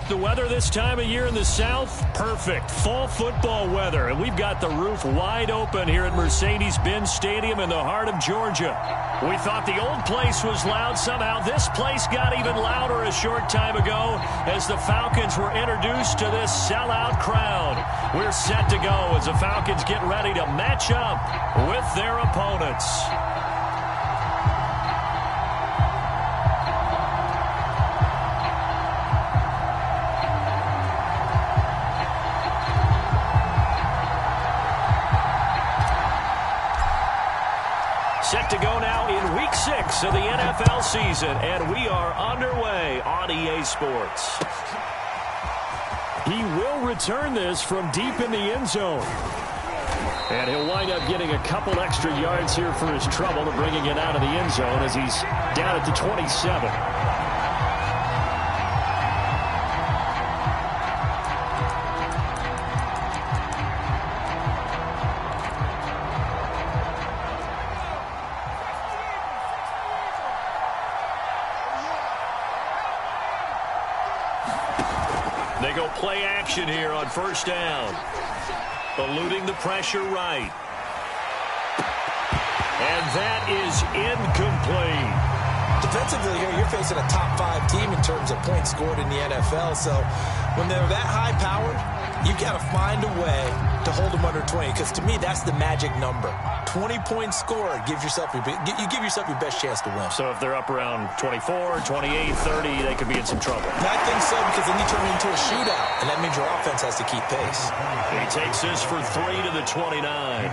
like the weather this time of year in the South? Perfect. Fall football weather. And we've got the roof wide open here at Mercedes-Benz Stadium in the heart of Georgia. We thought the old place was loud. Somehow this place got even louder a short time ago as the Falcons were introduced to this sellout crowd. We're set to go as the Falcons get ready to match up with their opponents. Set to go now in Week 6 of the NFL season, and we are underway on EA Sports. He will return this from deep in the end zone. And he'll wind up getting a couple extra yards here for his trouble and bringing it out of the end zone as he's down at the 27. They go play action here on first down. Eluding the pressure right. And that is incomplete. Defensively here, you're facing a top 5 team in terms of points scored in the NFL. So when they're that high-powered, you've got to find a way to hold them under 20. Because to me, that's the magic number. 20 points scored gives yourself you give yourself your best chance to win. So if they're up around 24, 28, 30, they could be in some trouble. I think so, because then you turn it into a shootout, and that means your offense has to keep pace. He takes this for 3 to the 29.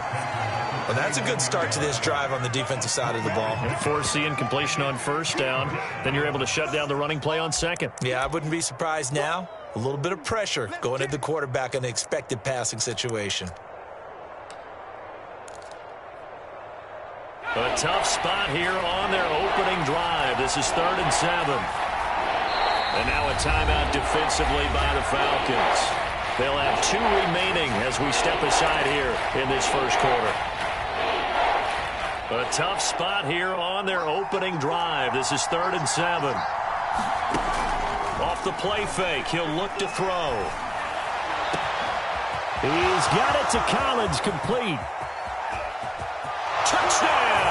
Well, that's a good start to this drive on the defensive side of the ball. Force the incompletion on first down. Then you're able to shut down the running play on second. Yeah, I wouldn't be surprised now. A little bit of pressure going at the quarterback in an expected passing situation. A tough spot here on their opening drive. This is 3rd and 7. And now a timeout defensively by the Falcons. They'll have 2 remaining as we step aside here in this first quarter. A tough spot here on their opening drive. This is 3rd and 7. Off the play fake, he'll look to throw. He's got it to Collins, complete. Touchdown!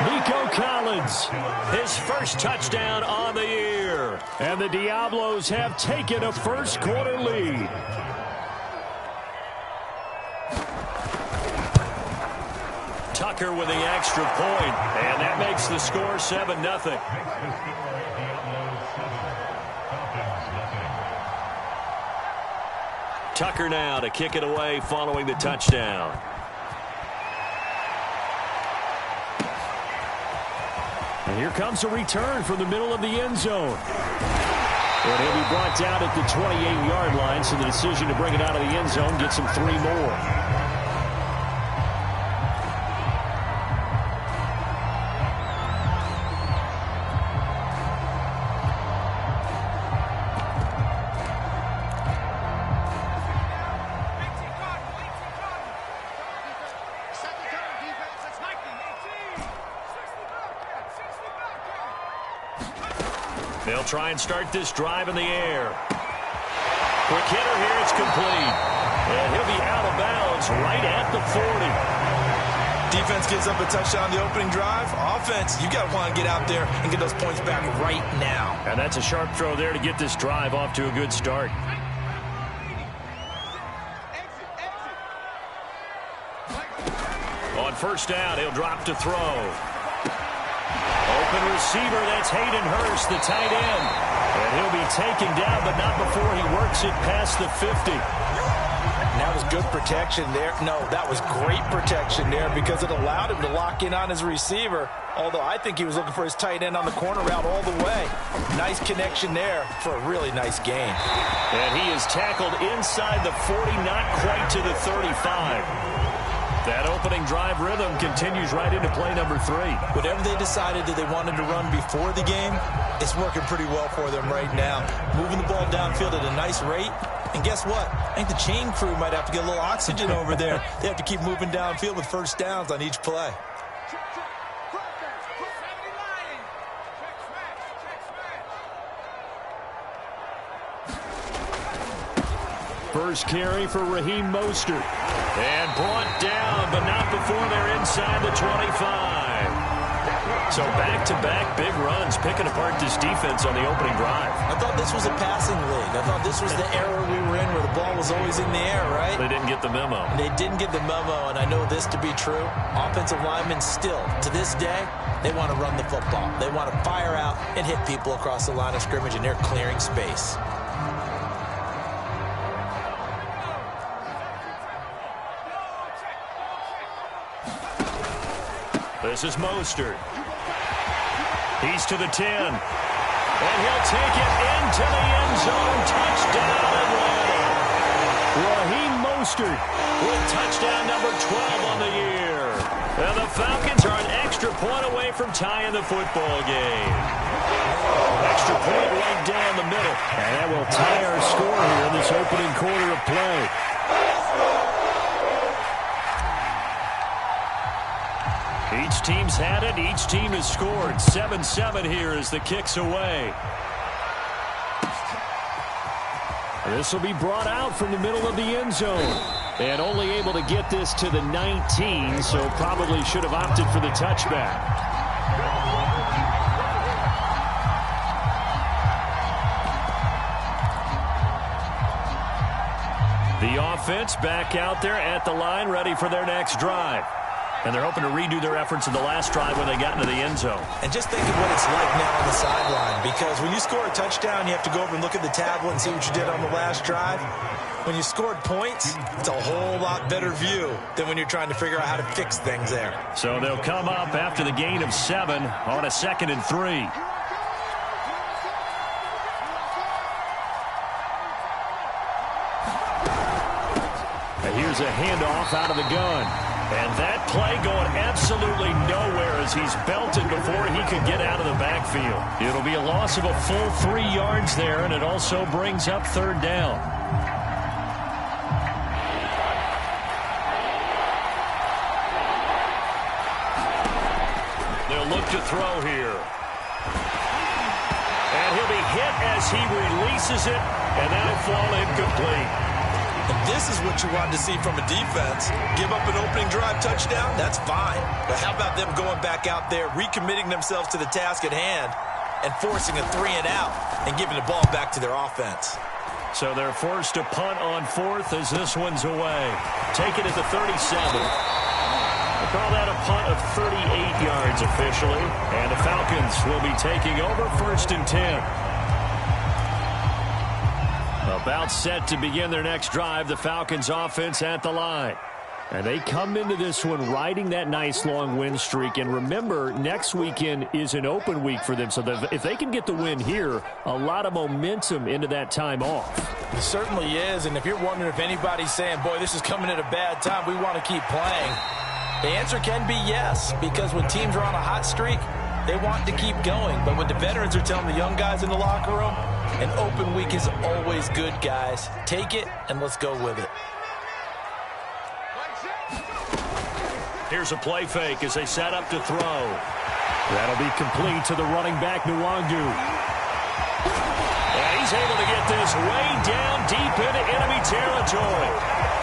Nico Collins, his first touchdown on the year. And the Diablos have taken a first quarter lead. Tucker with the extra point, and that makes the score 7-0. Tucker now to kick it away following the touchdown. And here comes a return from the middle of the end zone. And he'll be brought down at the 28-yard line, so the decision to bring it out of the end zone gets him 3 more. They'll try and start this drive in the air. Quick hitter here, it's complete. And he'll be out of bounds right at the 40. Defense gives up a touchdown on the opening drive. Offense, you got to want to get out there and get those points back right now. And that's a sharp throw there to get this drive off to a good start. On first down, he'll drop to throw. Open receiver, that's Hayden Hurst, the tight end. And he'll be taken down, but not before he works it past the 50. And that was good protection there. No, that was great protection there because it allowed him to lock in on his receiver. Although I think he was looking for his tight end on the corner route all the way. Nice connection there for a really nice gain. And he is tackled inside the 40, not quite to the 35. That opening drive rhythm continues right into play number 3. Whatever they decided that they wanted to run before the game, it's working pretty well for them right now. Moving the ball downfield at a nice rate. And guess what? I think the chain crew might have to get a little oxygen over there. They have to keep moving downfield with first downs on each play. First carry for Raheem Mostert. And brought down, but not before they're inside the 25. So back-to-back big runs, picking apart this defense on the opening drive. I thought this was a passing league. I thought this was the era we were in where the ball was always in the air, right? They didn't get the memo. They didn't get the memo, and I know this to be true. Offensive linemen still, to this day, they want to run the football. They want to fire out and hit people across the line of scrimmage, and they're clearing space. This is Mostert. He's to the 10. And he'll take it into the end zone. Touchdown, Atlanta. Raheem Mostert with touchdown number 12 on the year. And the Falcons are an extra point away from tying the football game. Extra point right down the middle. And that will tie our score here in this opening quarter of play. Each team's had it. Each team has scored. 7-7 here as the kick's away. This will be brought out from the middle of the end zone. And only able to get this to the 19, so probably should have opted for the touchback. The offense back out there at the line, ready for their next drive. And they're hoping to redo their efforts in the last drive when they got into the end zone. And just think of what it's like now on the sideline, because when you score a touchdown, you have to go over and look at the tablet and see what you did on the last drive. When you scored points, it's a whole lot better view than when you're trying to figure out how to fix things there. So they'll come up after the gain of 7 on a 2nd and 3. And here's a handoff out of the gun. And that play going absolutely nowhere as he's belted before he could get out of the backfield. It'll be a loss of a full 3 yards there, and it also brings up 3rd down. They'll look to throw here. And he'll be hit as he releases it, and that'll fall incomplete. And this is what you wanted to see from a defense. Give up an opening drive touchdown, that's fine. But how about them going back out there, recommitting themselves to the task at hand, and forcing a 3-and-out and giving the ball back to their offense. So they're forced to punt on 4th as this one's away. Take it at the 37. We'll call that a punt of 38 yards officially. And the Falcons will be taking over 1st and 10. About set to begin their next drive, the Falcons offense at the line. And they come into this one riding that nice long win streak. And remember, next weekend is an open week for them. So if they can get the win here, a lot of momentum into that time off. It certainly is. And if you're wondering if anybody's saying, boy, this is coming at a bad time, we want to keep playing, the answer can be yes. Because when teams are on a hot streak, they want to keep going. But when the veterans are telling the young guys in the locker room, an open week is always good, guys. Take it, and let's go with it. Here's a play fake as they set up to throw. That'll be complete to the running back, Nwangu. And he's able to get this way down deep into enemy territory.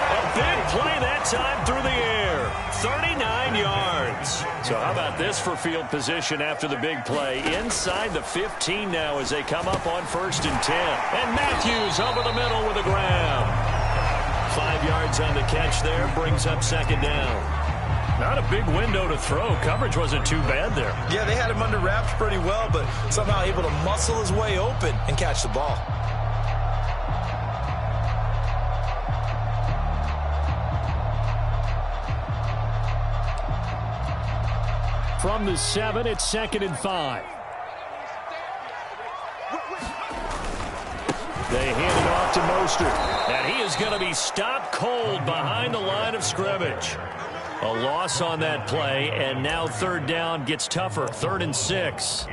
A big play that time through the air. 39 yards. So how about this for field position after the big play? Inside the 15 now as they come up on 1st and 10. And Matthews over the middle with a grab. 5 yards on the catch there, brings up 2nd down. Not a big window to throw. Coverage wasn't too bad there. Yeah, they had him under wraps pretty well, but somehow able to muscle his way open and catch the ball. From the 7, it's 2nd and 5. They hand it off to Mostert. And he is going to be stopped cold behind the line of scrimmage. A loss on that play, and now 3rd down gets tougher. 3rd and 6.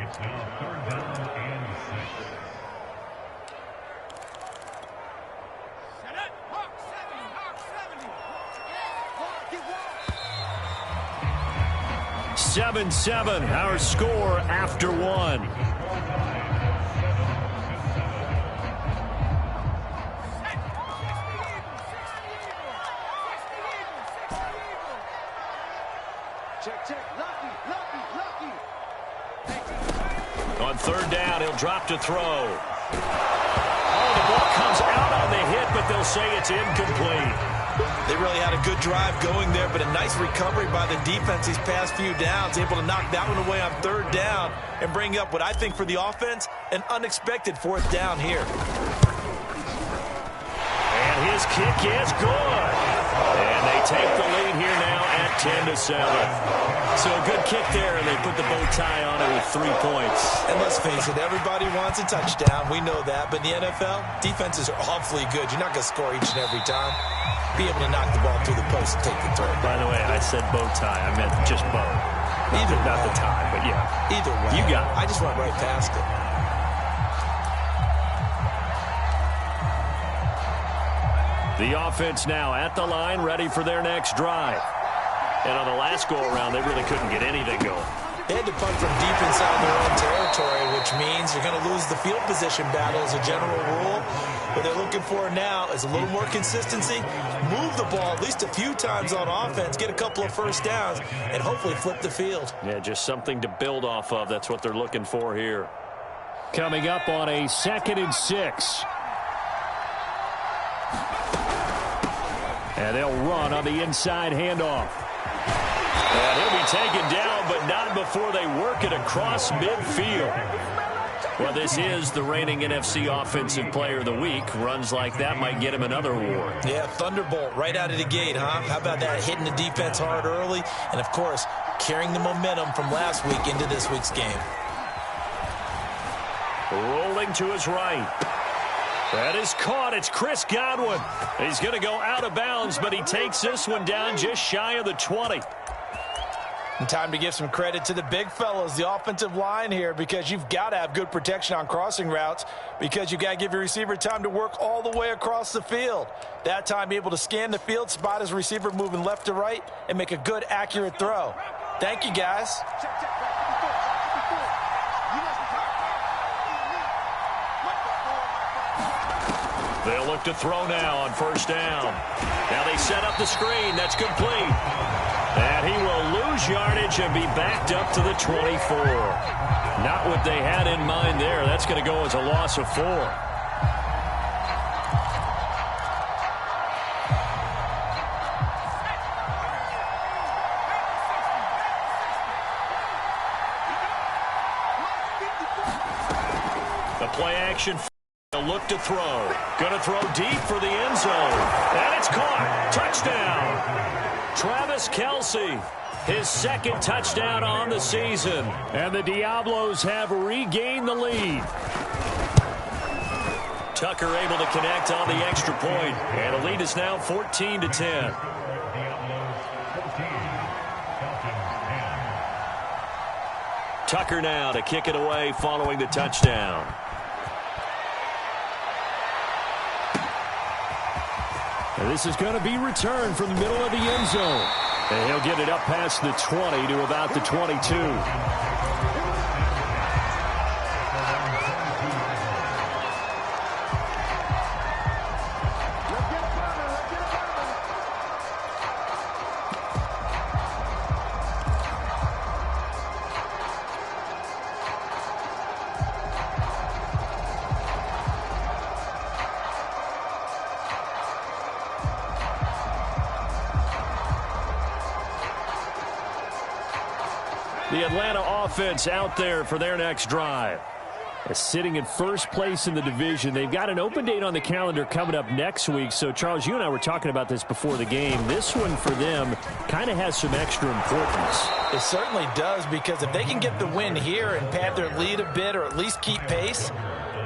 Seven, our score after 1. down. He'll drop to throw. Oh, the ball comes out on the hit, but they'll say it's incomplete. They really had a good drive going there, but a nice recovery by the defense these past few downs, able to knock that one away on third down and bring up what I think for the offense, an unexpected fourth down here. And his kick is good. And they take the lead here now at 10-7. So a good kick there, and they put the bow tie on it with 3 points. And let's face it, everybody wants a touchdown. We know that. But in the NFL, defenses are awfully good. You're not going to score each and every time. Be able to knock the ball through the post and take the throw. By the way, I said bow tie. I meant just bow. Not the tie, but yeah. Either way. You got it. I just went right past it. The offense now at the line, ready for their next drive. And on the last go-around, they really couldn't get anything going. They had to punt from deep inside their own territory, which means you're going to lose the field position battle as a general rule. What they're looking for now is a little more consistency, move the ball at least a few times on offense, get a couple of first downs, and hopefully flip the field. Yeah, just something to build off of. That's what they're looking for here. Coming up on a 2nd and 6. And they'll run on the inside handoff. And he'll be taken down, but not before they work it across midfield. Well, this is the reigning NFC Offensive Player of the Week. Runs like that might get him another award. Yeah, Thunderbolt right out of the gate, huh? How about that, hitting the defense hard early? And, of course, carrying the momentum from last week into this week's game. Rolling to his right. That is caught. It's Chris Godwin. He's going to go out of bounds, but he takes this one down just shy of the 20. And time to give some credit to the big fellas, the offensive line here, because you've got to have good protection on crossing routes, because you've got to give your receiver time to work all the way across the field. That time, be able to scan the field, spot his receiver moving left to right, and make a good, accurate throw. Thank you, guys. They'll look to throw now on first down. Now they set up the screen. That's complete. And he will lose yardage and be backed up to the 24. Not what they had in mind there. That's going to go as a loss of 4. The play action. Look to throw. Going to throw deep for the end zone. And it's caught. Touchdown. Travis Kelce, his 2nd touchdown on the season. And the Diablos have regained the lead. Tucker able to connect on the extra point. And the lead is now 14-10. Tucker now to kick it away following the touchdown. And this is going to be returned from the middle of the end zone. And he'll get it up past the 20 to about the 22. The Atlanta offense out there for their next drive. Sitting in first place in the division. They've got an open date on the calendar coming up next week. So, Charles, you and I were talking about this before the game. This one for them kind of has some extra importance. It certainly does, because if they can get the win here and pad their lead a bit or at least keep pace,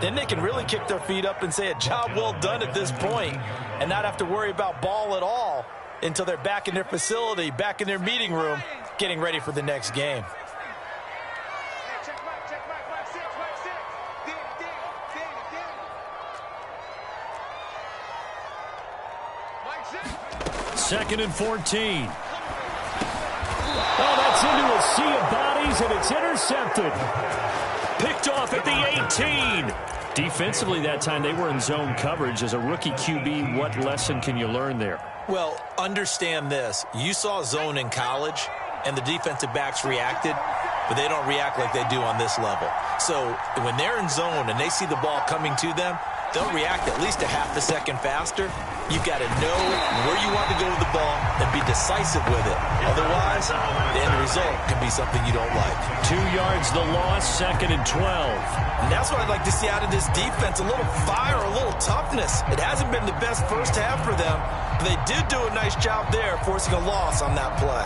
then they can really kick their feet up and say a job well done at this point and not have to worry about ball at all until they're back in their facility, back in their meeting room, getting ready for the next game. Second and 14. Oh, that's into a sea of bodies, and it's intercepted. Picked off at the 18. Defensively that time, they were in zone coverage. As a rookie QB, what lesson can you learn there? Well, understand this. You saw zone in college, and the defensive backs reacted. but they don't react like they do on this level. So when they're in zone and they see the ball coming to them, they'll react at least a half a second faster. You've got to know where you want to go with the ball and be decisive with it. Otherwise, the end result can be something you don't like. 2 yards the loss, 2nd and 12. And that's what I'd like to see out of this defense, a little fire, a little toughness. It hasn't been the best first half for them, but they did do a nice job there forcing a loss on that play.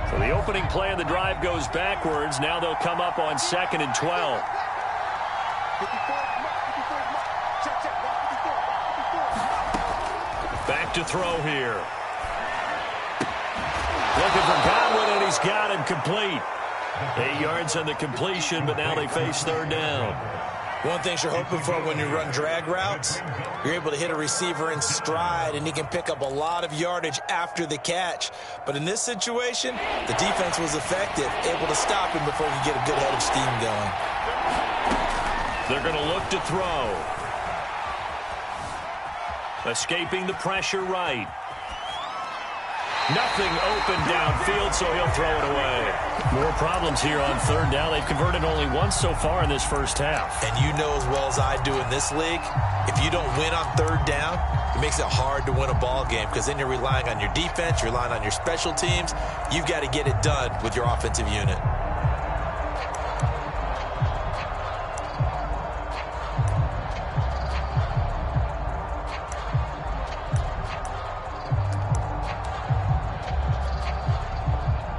So the opening play of the drive goes backwards. Now they'll come up on 2nd and 12. Back to throw here. Looking for Godwin, and he's got him complete. 8 yards on the completion, but now they face 3rd down. One thing you're hoping for when you run drag routes, you're able to hit a receiver in stride, and he can pick up a lot of yardage after the catch. But in this situation, the defense was effective, able to stop him before he could get a good head of steam going. They're going to look to throw. Escaping the pressure right. Nothing open downfield, so he'll throw it away. More problems here on 3rd down. They've converted only once so far in this first half. And you know as well as I do in this league, if you don't win on 3rd down, it makes it hard to win a ball game because then you're relying on your defense, you're relying on your special teams. You've got to get it done with your offensive unit.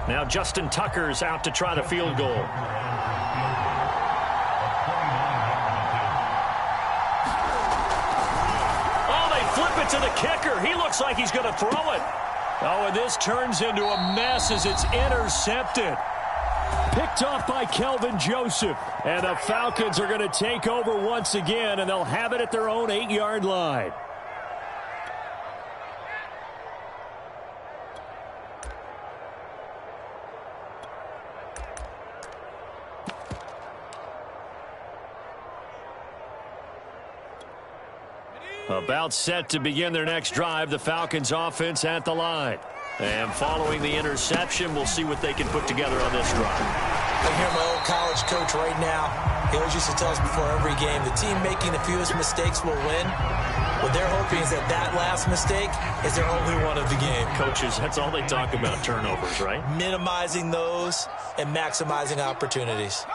Now Justin Tucker's out to try the field goal. Oh, they flip it to the kicker. He looks like he's going to throw it. Oh, and this turns into a mess as it's intercepted. Picked off by Kelvin Joseph. And the Falcons are going to take over once again, and they'll have it at their own 8-yard line. About set to begin their next drive, the Falcons offense at the line. And following the interception, we'll see what they can put together on this drive. I hear my old college coach right now. He always used to tell us before every game, the team making the fewest mistakes will win. What they're hoping is that that last mistake is their only one of the game. Coaches, that's all they talk about, turnovers, right? Minimizing those and maximizing opportunities.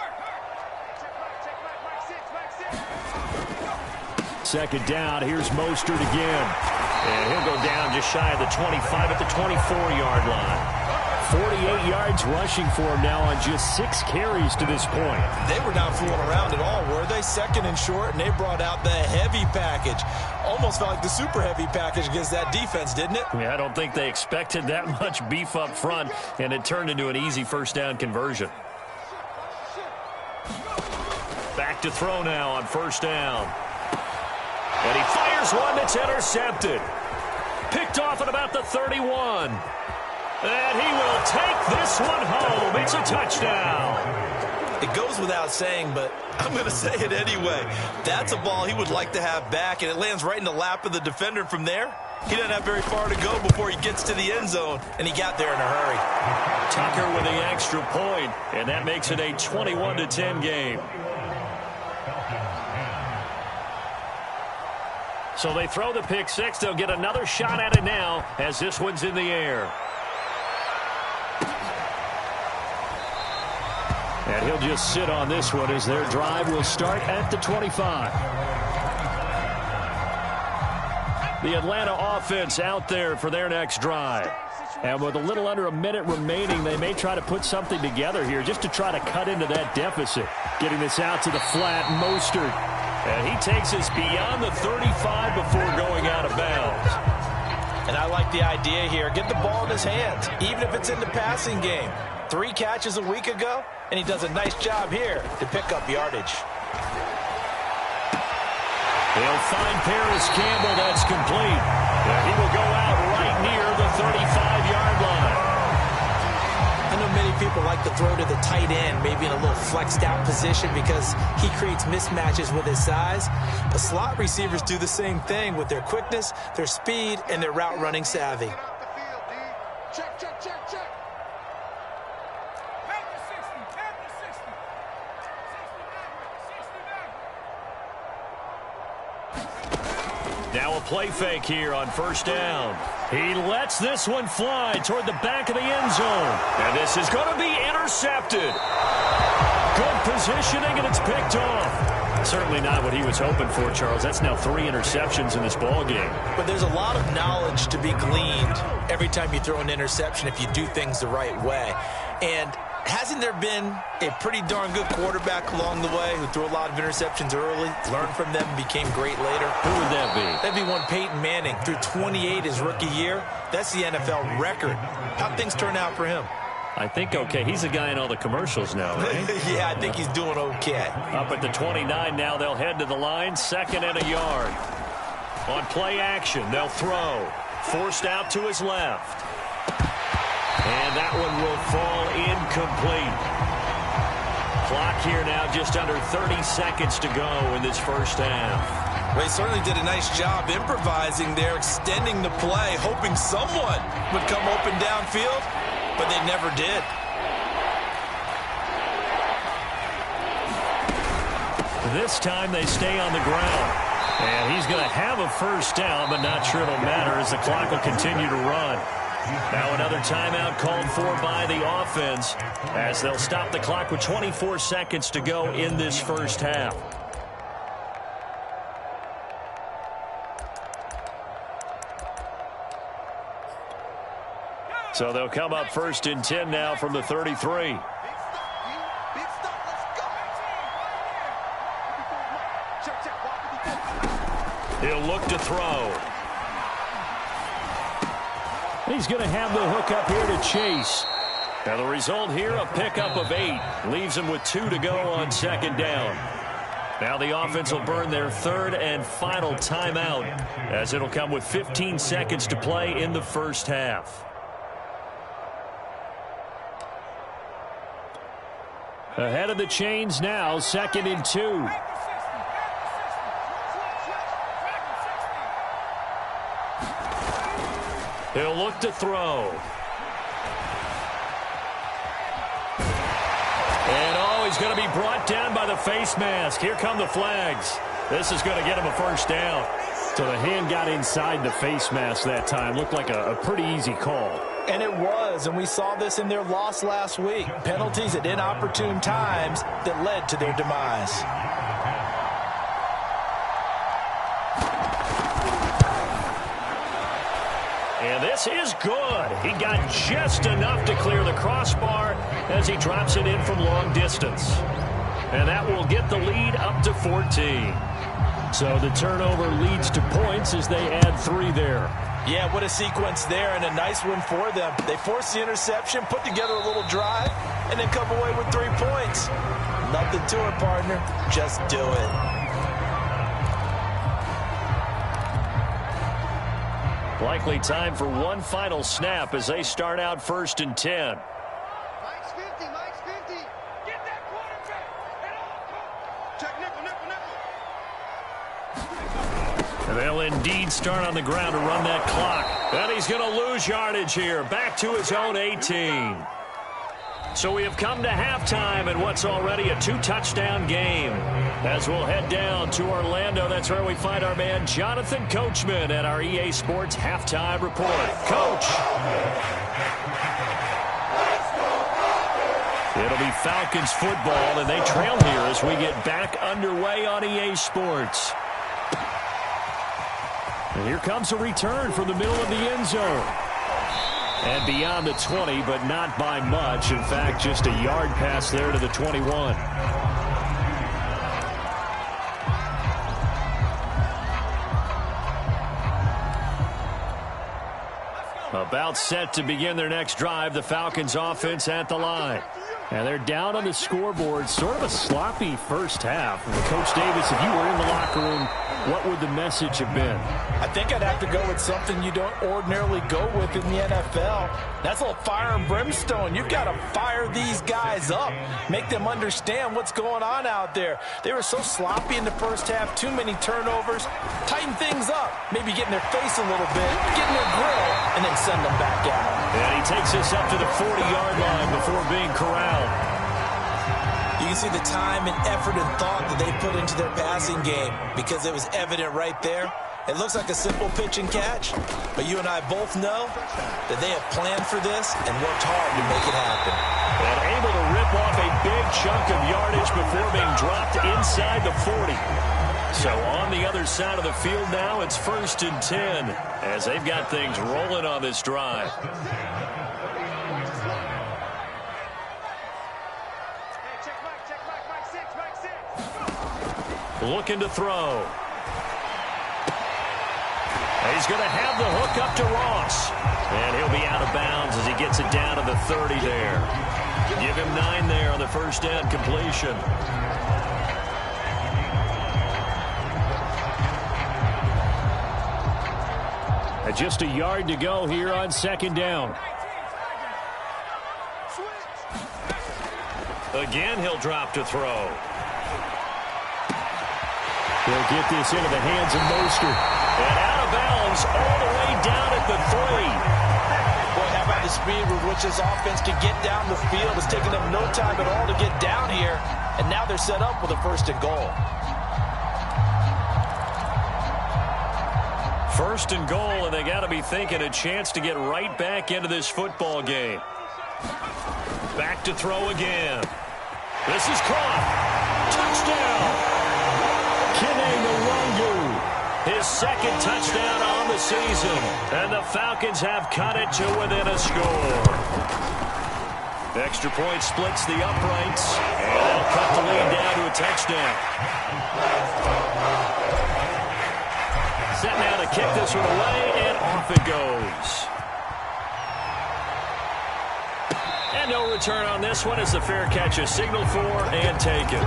2nd down, here's Mostert again. And he'll go down just shy of the 25 at the 24-yard line. 48 yards rushing for him now on just 6 carries to this point. They were not fooling around at all, were they? 2nd and short, and they brought out the heavy package. Almost felt like the super heavy package against that defense, didn't it? Yeah, I don't think they expected that much beef up front, and it turned into an easy 1st down conversion. Back to throw now on 1st down. And he fires one that's intercepted. Picked off at about the 31. And he will take this one home. It's a touchdown. It goes without saying, but I'm going to say it anyway. That's a ball he would like to have back, and it lands right in the lap of the defender from there. He doesn't have very far to go before he gets to the end zone, and he got there in a hurry. Tucker with the extra point, and that makes it a 21-10 game. So they throw the pick six. They'll get another shot at it now as this one's in the air. And he'll just sit on this one as their drive will start at the 25. The Atlanta offense out there for their next drive. And with a little under a minute remaining, they may try to put something together here just to try to cut into that deficit. Getting this out to the flat, Mostert. And he takes us beyond the 35 before going out of bounds. And I like the idea here. Get the ball in his hands, even if it's in the passing game. 3 catches a week ago, and he does a nice job here to pick up yardage. They'll find Paris Campbell. That's complete. And he will go out right near the 35-yard line. I know many people like to throw to the tight end, maybe in a little flexed out position because he creates mismatches with his size. But slot receivers do the same thing with their quickness, their speed, and their route running savvy. Check, check, check, check. Now a play fake here on first down. He lets this one fly toward the back of the end zone. And this is going to be intercepted. Good positioning, and it's picked off. Certainly not what he was hoping for, Charles. That's now 3 interceptions in this ball game. But there's a lot of knowledge to be gleaned every time you throw an interception if you do things the right way. And hasn't there been a pretty darn good quarterback along the way who threw a lot of interceptions early, learned from them, and became great later? Who would that be? That'd be one Peyton Manning. Threw 28 his rookie year. That's the NFL record. How'd things turn out for him? I think okay. He's a guy in all the commercials now, right? Yeah, I think he's doing okay. Up at the 29 now, they'll head to the line. 2nd and a yard. On play action, they'll throw. Forced out to his left. And that one will fall incomplete. Clock here now just under 30 seconds to go in this first half. Well, he certainly did a nice job improvising there, extending the play, hoping someone would come open downfield, but they never did. This time they stay on the ground. And he's going to have a first down, but not sure it'll matter as the clock will continue to run. Now another timeout called for by the offense as they'll stop the clock with 24 seconds to go in this first half. So they'll come up 1st and 10 now from the 33. He'll look to throw. He's going to have the hook up here to Chase. Now the result here, a pickup of 8. Leaves him with 2 to go on 2nd down. Now the offense will burn their 3rd and final timeout as it'll come with 15 seconds to play in the first half. Ahead of the chains now, 2nd and 2. He'll look to throw. And he's going to be brought down by the face mask. Here come the flags. This is going to get him a first down. So the hand got inside the face mask that time. Looked like a pretty easy call. And it was, and we saw this in their loss last week. Penalties at inopportune times that led to their demise. And this is good. He got just enough to clear the crossbar as he drops it in from long distance. And that will get the lead up to 14. So the turnover leads to points as they add 3 there. Yeah, what a sequence there, and a nice one for them. They force the interception, put together a little drive, and then come away with 3 points. Nothing to it, partner. Just do it. Likely time for one final snap as they start out 1st and 10. Mike's 50, Mike's 50. Get that quarterback. Check nickel. And they'll indeed start on the ground to run that clock. And he's going to lose yardage here. Back to his own 18. So we have come to halftime in what's already a 2-touchdown game. As we'll head down to Orlando, that's where we find our man Jonathan Coachman at our EA Sports Halftime Report. Coach. It'll be Falcons football, and they trail here as we get back underway on EA Sports. And here comes a return from the middle of the end zone. And beyond the 20, but not by much. In fact, just a yard pass there to the 21. About set to begin their next drive, the Falcons offense at the line. And they're down on the scoreboard. Sort of a sloppy first half. And Coach Davis, if you were in the locker room, what would the message have been? I think I'd have to go with something you don't ordinarily go with in the NFL. That's a little fire and brimstone. You've got to fire these guys up. Make them understand what's going on out there. They were so sloppy in the first half. Too many turnovers. Tighten things up. Maybe get in their face a little bit. Get in their grill. And then send them back out. And he takes us up to the 40-yard line before being corralled. You can see the time and effort and thought that they put into their passing game because it was evident right there. It looks like a simple pitch and catch, but you and I both know that they have planned for this and worked hard to make it happen. And able to rip off a big chunk of yardage before being dropped inside the 40. So on the other side of the field now, it's 1st and 10 as they've got things rolling on this drive. Looking to throw. He's going to have the hook up to Ross. And he'll be out of bounds as he gets it down to the 30 there. Give him 9 there on the first down completion. And just a yard to go here on 2nd down. Again, he'll drop to throw. He'll get this into the hands of Mostert. And out of bounds all the way down at the 3. Boy, how about the speed with which this offense can get down the field? It's taken them no time at all to get down here, and now they're set up with a 1st and goal. 1st and goal, and they got to be thinking a chance to get right back into this football game. Back to throw again. This is caught. Touchdown. Kene Nwangwu. His 2nd touchdown on the season. And the Falcons have cut it to within a score. Extra point splits the uprights. And they'll cut the lead down to a touchdown. Set now to kick this one away, and off it goes. And no return on this one as the fair catch is signaled for and taken.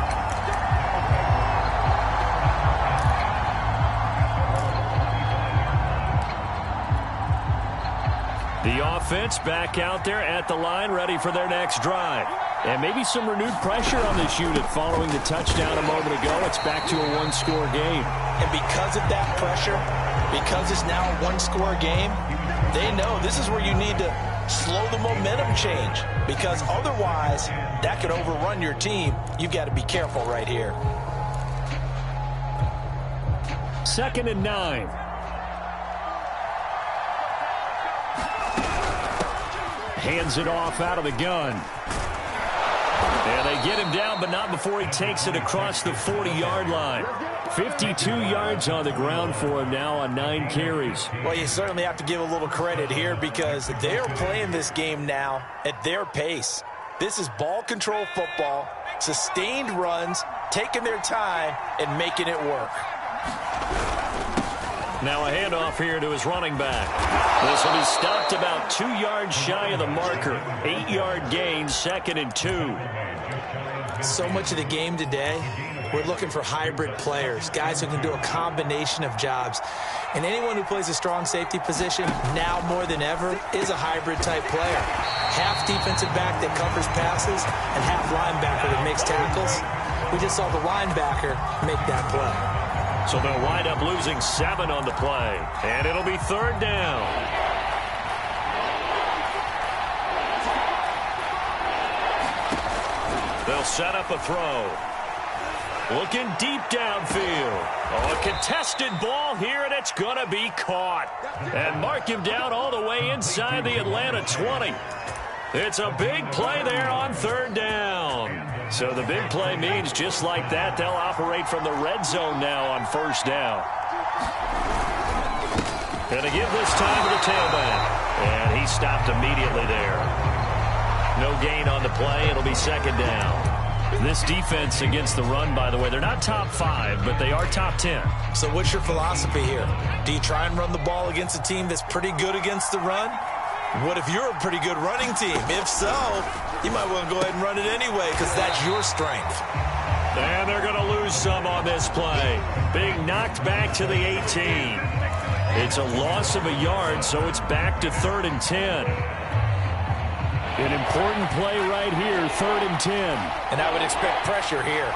The offense back out there at the line, ready for their next drive. And maybe some renewed pressure on this unit following the touchdown a moment ago. It's back to a 1-score game. And because of that pressure, because it's now a 1-score game, they know this is where you need to slow the momentum change. Because otherwise, that could overrun your team. You've got to be careful right here. 2nd and 9. Hands it off out of the gun. And they get him down, but not before he takes it across the 40-yard line. 52 yards on the ground for him now on 9 carries. Well, you certainly have to give a little credit here because they're playing this game now at their pace. This is ball control football, sustained runs, taking their time, and making it work. Now a handoff here to his running back. This will be stopped about 2 yards shy of the marker. 8-yard gain, 2nd and 2. So much of the game today, we're looking for hybrid players, guys who can do a combination of jobs. And anyone who plays a strong safety position, now more than ever, is a hybrid-type player. Half defensive back that covers passes and half linebacker that makes tackles. We just saw the linebacker make that play. So they'll wind up losing 7 on the play. And it'll be 3rd down. They'll set up a throw. Looking deep downfield. Oh, a contested ball here, and it's going to be caught. And mark him down all the way inside the Atlanta 20. It's a big play there on 3rd down. So the big play means just like that, they'll operate from the red zone now on 1st down. And to give this time to the tailback. And he stopped immediately there. No gain on the play. It'll be 2nd down. This defense against the run, by the way, they're not top 5, but they are top 10. So what's your philosophy here? Do you try and run the ball against a team that's pretty good against the run? What if you're a pretty good running team? If so, you might want to go ahead and run it anyway because that's your strength. And they're going to lose some on this play. Being knocked back to the 18. It's a loss of a yard, so it's back to 3rd and 10. An important play right here, 3rd and 10. And I would expect pressure here.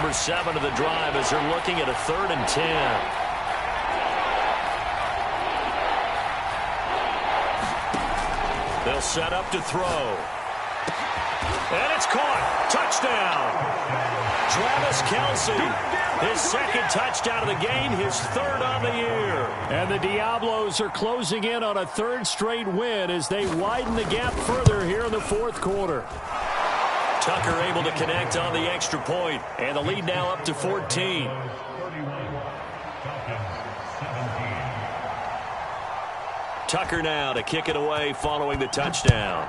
number 7 of the drive as they're looking at a 3rd and 10. They'll set up to throw. And it's caught. Touchdown. Travis Kelce, his 2nd touchdown of the game, his 3rd on the year. And the Diablos are closing in on a 3rd straight win as they widen the gap further here in the 4th quarter. Tucker able to connect on the extra point, and the lead now up to 14. Tucker now to kick it away following the touchdown.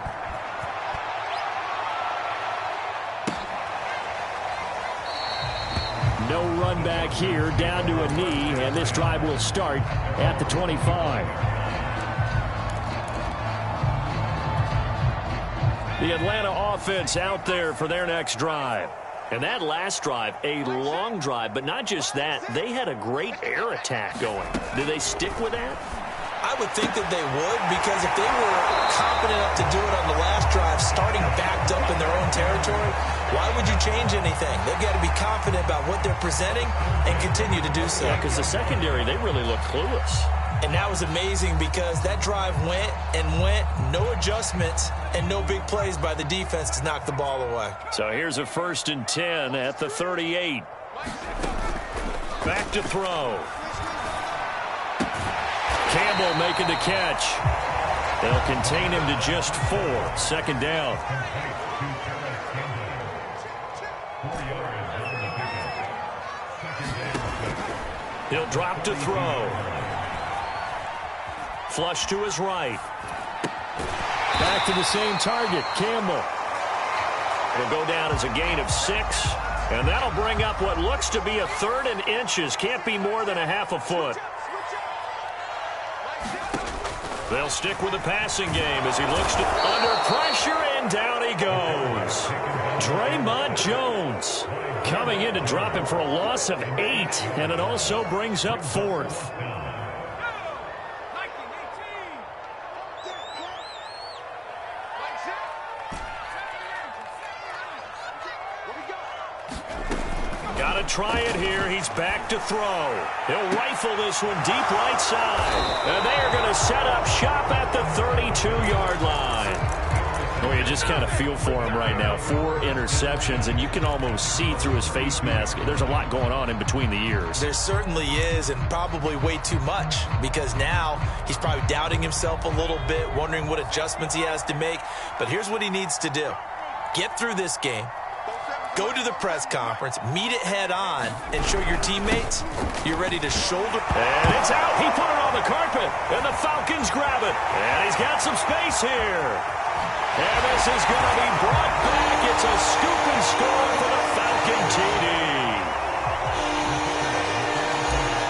No run back here, down to a knee, and this drive will start at the 25. The Atlanta offense out there for their next drive. And that last drive, a long drive, but not just that, they had a great air attack going. Do they stick with that? I would think that they would, because if they were confident enough to do it on the last drive, starting backed up in their own territory, why would you change anything? They've got to be confident about what they're presenting and continue to do so. Yeah, because the secondary, they really look clueless. And that was amazing because that drive went and went, no adjustments, and no big plays by the defense to knock the ball away. So here's a 1st and 10 at the 38. Back to throw. Campbell making the catch. They'll contain him to just 4. 2nd down. He'll drop to throw. Flush to his right. Back to the same target, Campbell. It'll go down as a gain of 6. And that'll bring up what looks to be a 3rd and inches. Can't be more than a half a foot. They'll stick with the passing game as he looks to under pressure, and down he goes. Draymond Jones coming in to drop him for a loss of 8, and it also brings up 4th. Got to try it here. He's back to throw. He'll rifle this one deep right side. And they are going to set up shop at the 32-yard line. Well, you just kind of feel for him right now. 4 interceptions, and you can almost see through his face mask. There's a lot going on in between the ears. There certainly is, and probably way too much, because now he's probably doubting himself a little bit, wondering what adjustments he has to make. But here's what he needs to do. Get through this game. Go to the press conference, meet it head on, and show your teammates you're ready to shoulder. And it's out. He put it on the carpet, and the Falcons grab it. And he's got some space here. And this is going to be brought back. It's a scoop and score for the Falcon TD.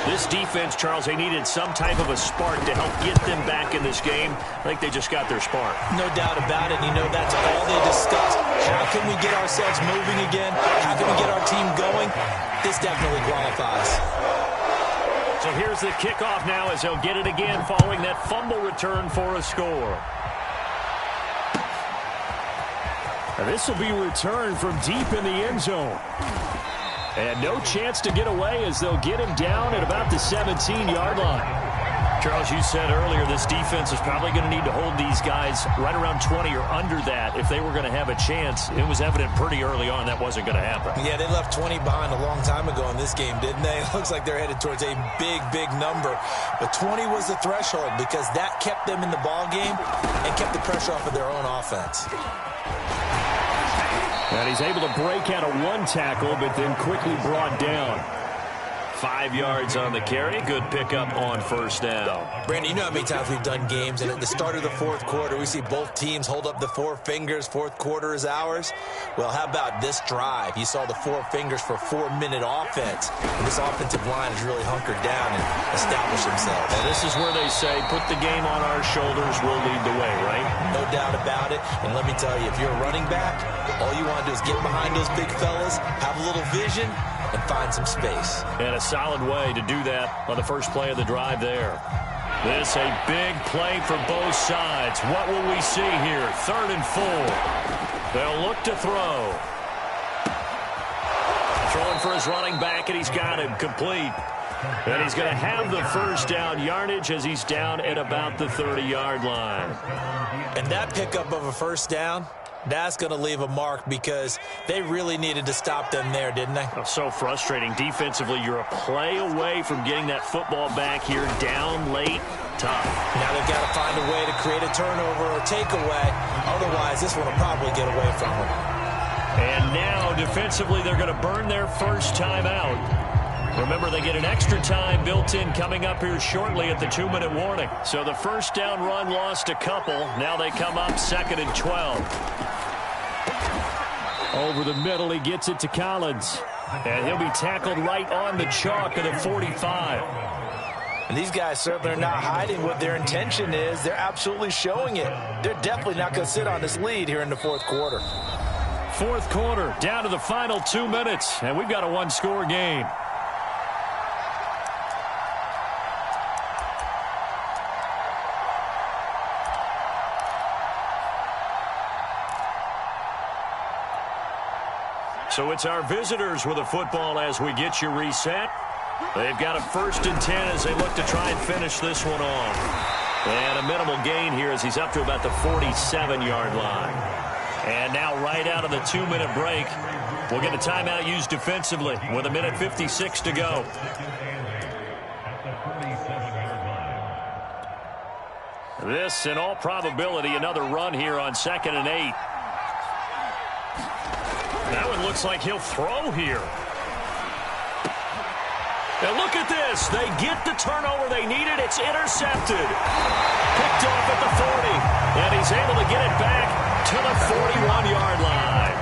This defense, Charles, they needed some type of a spark to help get them back in this game. I think they just got their spark. No doubt about it. You know, that's all they discussed. How can we get ourselves moving again? How can we get our team going? This definitely qualifies. So here's the kickoff now as they'll get it again following that fumble return for a score. And this will be returned from deep in the end zone. And no chance to get away as they'll get him down at about the 17-yard line. Charles, you said earlier this defense is probably going to need to hold these guys right around 20 or under that if they were going to have a chance. It was evident pretty early on that wasn't going to happen. Yeah, they left 20 behind a long time ago in this game, didn't they? It looks like they're headed towards a big, big number. But 20 was the threshold because that kept them in the ball game and kept the pressure off of their own offense. And he's able to break out of 1 tackle, but then quickly brought down. 5 yards on the carry. Good pickup on 1st down. Brandon, you know how many times we've done games, and at the start of the 4th quarter, we see both teams hold up the 4 fingers. 4th quarter is ours. Well, how about this drive? You saw the 4 fingers for 4-minute offense. And this offensive line has really hunkered down and established themselves. And this is where they say, put the game on our shoulders, we'll lead the way, right? No doubt about it. And let me tell you, if you're a running back, all you want to do is get behind those big fellas, have a little vision, and find some space. And a solid way to do that on the first play of the drive there. This a big play for both sides. What will we see here? 3rd and 4. They'll look to throw. throwing for his running back, and he's got him complete. And he's going to have the first down yardage as he's down at about the 30-yard line. And that pickup of a first down, that's going to leave a mark because they really needed to stop them there, didn't they? Oh, so frustrating. Defensively, you're a play away from getting that football back here down late. Tough. Now they've got to find a way to create a turnover or takeaway. Otherwise, this one will probably get away from them. And now, defensively, they're going to burn their first time out. Remember, they get an extra time built in coming up here shortly at the 2-minute warning. So the first down run lost a couple. Now they come up 2nd and 12. Over the middle, he gets it to Collins. And he'll be tackled right on the chalk of the 45. And these guys certainly are not hiding what their intention is. They're absolutely showing it. They're definitely not going to sit on this lead here in the fourth quarter. Fourth quarter, down to the final 2 minutes. And we've got a one-score game. So it's our visitors with a football as we get you reset. They've got a 1st and 10 as they look to try and finish this one off. And a minimal gain here as he's up to about the 47-yard line. And now right out of the 2-minute break, we'll get a timeout used defensively with 1:56 to go. This, in all probability, another run here on 2nd and 8. That one looks like he'll throw here. And look at this. They get the turnover they needed. It's intercepted. Picked off at the 40. And he's able to get it back to the 41-yard line.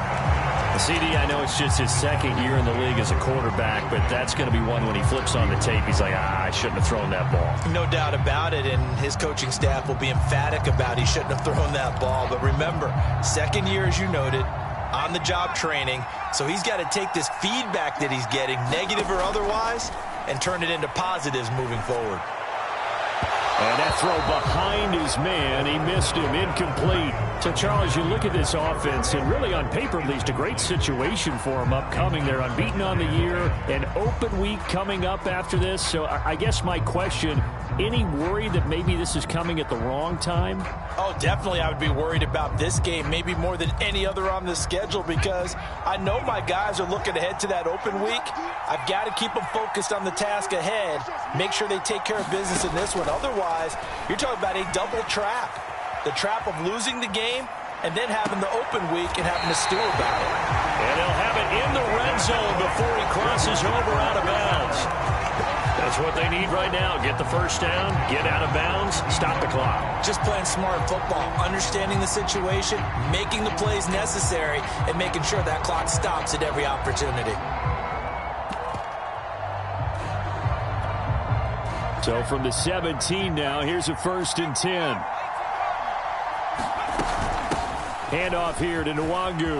CD, I know it's just his 2nd year in the league as a quarterback, but that's going to be one when he flips on the tape. He's like, I shouldn't have thrown that ball. No doubt about it, and his coaching staff will be emphatic about he shouldn't have thrown that ball. But remember, 2nd year, as you noted, on-the-job training, so he's got to take this feedback that he's getting, negative or otherwise, and turn it into positives moving forward. And that throw behind his man, he missed him, incomplete. So, Charles, you look at this offense, and really on paper, at least, a great situation for them upcoming. They're unbeaten on the year, an open week coming up after this. So I guess my question, any worry that maybe this is coming at the wrong time? Oh, definitely I would be worried about this game, maybe more than any other on the schedule, because I know my guys are looking ahead to that open week. I've got to keep them focused on the task ahead, make sure they take care of business in this one. Otherwise, you're talking about a double trap. The trap of losing the game and then having the open week and having to stew about it. And he'll have it in the red zone before he crosses over out of bounds. That's what they need right now. Get the first down, get out of bounds, stop the clock. Just playing smart football, understanding the situation, making the plays necessary, and making sure that clock stops at every opportunity. So from the 17 now, here's a 1st and 10. Handoff here to Nwangu.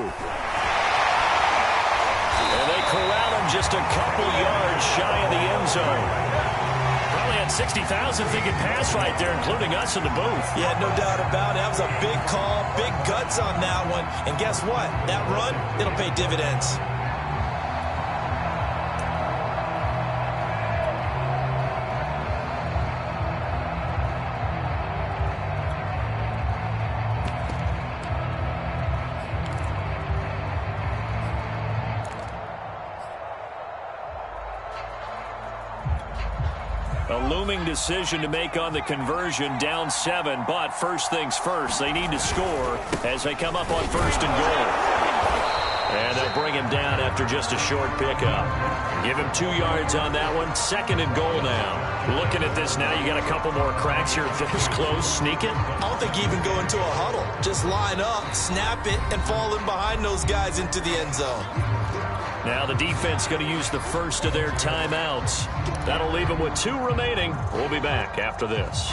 And they corral him just a couple yards shy of the end zone. Probably had 60,000 thinking pass right there, including us in the booth. Yeah, no doubt about it. That was a big call, big guts on that one. And guess what? That run, it'll pay dividends. A looming decision to make on the conversion, down 7, but first things first, they need to score as they come up on 1st and goal. And they'll bring him down after just a short pickup. Give him 2 yards on that one, 2nd and goal now. Looking at this now, you got a couple more cracks here. This close, sneak it. I don't think you even go into a huddle. Just line up, snap it, and fall in behind those guys into the end zone. Now the defense going to use the first of their timeouts. That'll leave them with 2 remaining. We'll be back after this.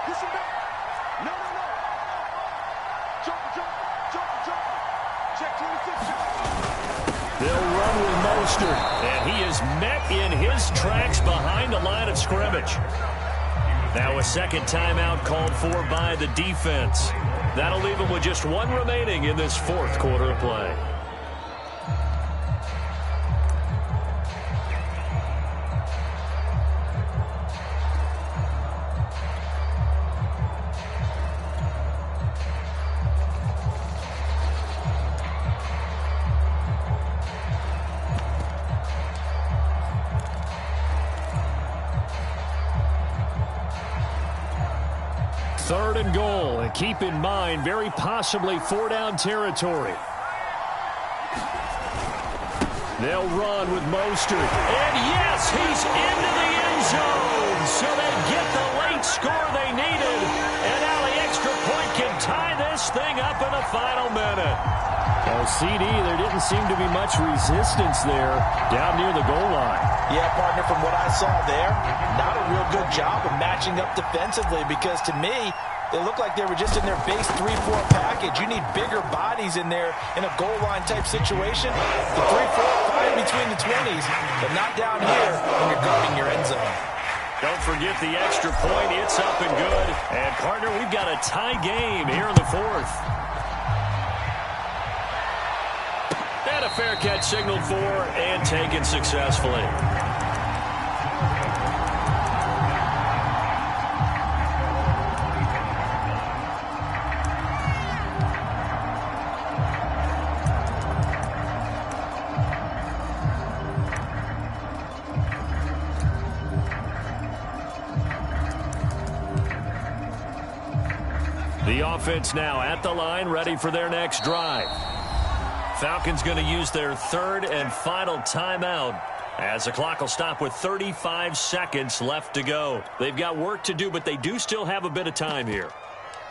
Listen back. No. Jump. Check 26. They'll run run with Mostert. And he is met in his tracks behind the line of scrimmage. Now a second timeout called for by the defense. That'll leave him with just one remaining in this fourth quarter of play. Third and goal, and keep in mind, very possibly 4-down territory. They'll run with Mostert. And yes, he's into the end zone. So they get the late score they needed. And now the extra point can tie this thing up in the final minute. Well, CD, there didn't seem to be much resistance there down near the goal line. Yeah, partner, from what I saw there, not a real good job of matching up defensively, because to me, they look like they were just in their base 3-4 package. You need bigger bodies in there in a goal line type situation. The 3-4, fine between the 20s, but not down here when you're guarding your end zone. Don't forget the extra point. It's up and good. And, partner, we've got a tie game here in the fourth. And a fair catch signaled for and taken successfully. The offense now at the line, ready for their next drive. Falcons going to use their third and final timeout as the clock will stop with 35 seconds left to go. They've got work to do, but they do still have a bit of time here.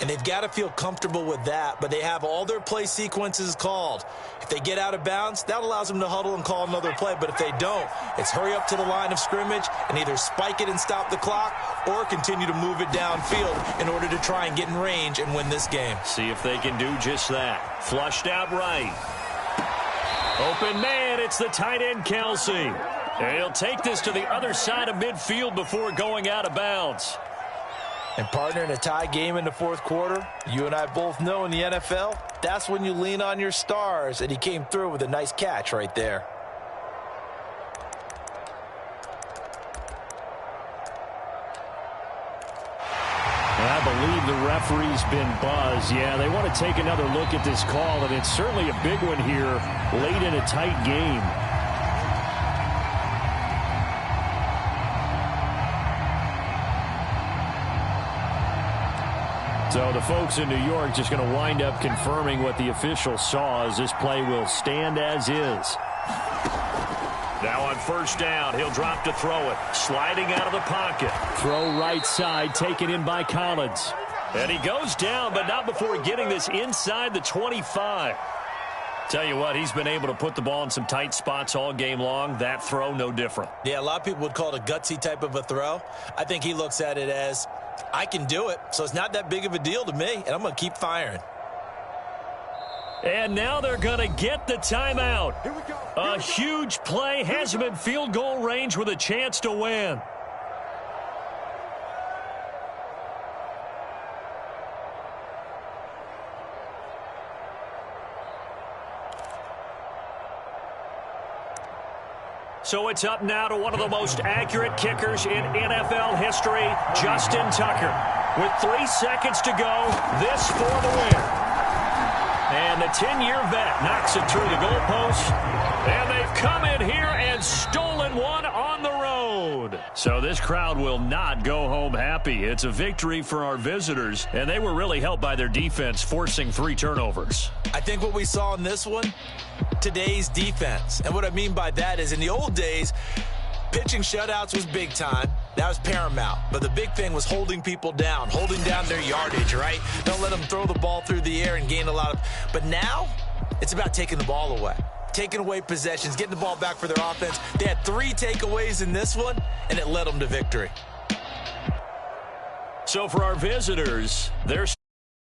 And they've got to feel comfortable with that, but they have all their play sequences called. If they get out of bounds, that allows them to huddle and call another play. But if they don't, it's hurry up to the line of scrimmage and either spike it and stop the clock or continue to move it downfield in order to try and get in range and win this game. See if they can do just that. Flushed out right. Open man, it's the tight end, Kelsey. And he'll take this to the other side of midfield before going out of bounds. And, partner, in a tie game in the fourth quarter, you and I both know in the NFL, that's when you lean on your stars, and he came through with a nice catch right there. I believe the referee's been buzzed. Yeah, they want to take another look at this call, and it's certainly a big one here late in a tight game. So the folks in New York just going to wind up confirming what the official saw, as this play will stand as is. Now on first down, he'll drop to throw it. Sliding out of the pocket. Throw right side, taken in by Collins. And he goes down, but not before getting this inside the 25. Tell you what, he's been able to put the ball in some tight spots all game long. That throw, no different. Yeah, a lot of people would call it a gutsy type of a throw. I think he looks at it as, I can do it, so it's not that big of a deal to me, and I'm going to keep firing. And now they're going to get the timeout. Here we go. A huge play, has him in field goal range with a chance to win. So it's up now to one of the most accurate kickers in NFL history, Justin Tucker. With 3 seconds to go, this for the win. And the 10-year vet knocks it through the goalpost. And they've come in here and stolen one on the road. So this crowd will not go home happy. It's a victory for our visitors, and they were really helped by their defense, forcing 3 turnovers. I think what we saw in this one, today's defense. And what I mean by that is, in the old days, pitching shutouts was big time. That was paramount. But the big thing was holding people down, holding down their yardage, right? Don't let them throw the ball through the air and gain a lot of... But now, it's about taking the ball away. Taking away possessions, getting the ball back for their offense. They had 3 takeaways in this one, and it led them to victory. So for our visitors, their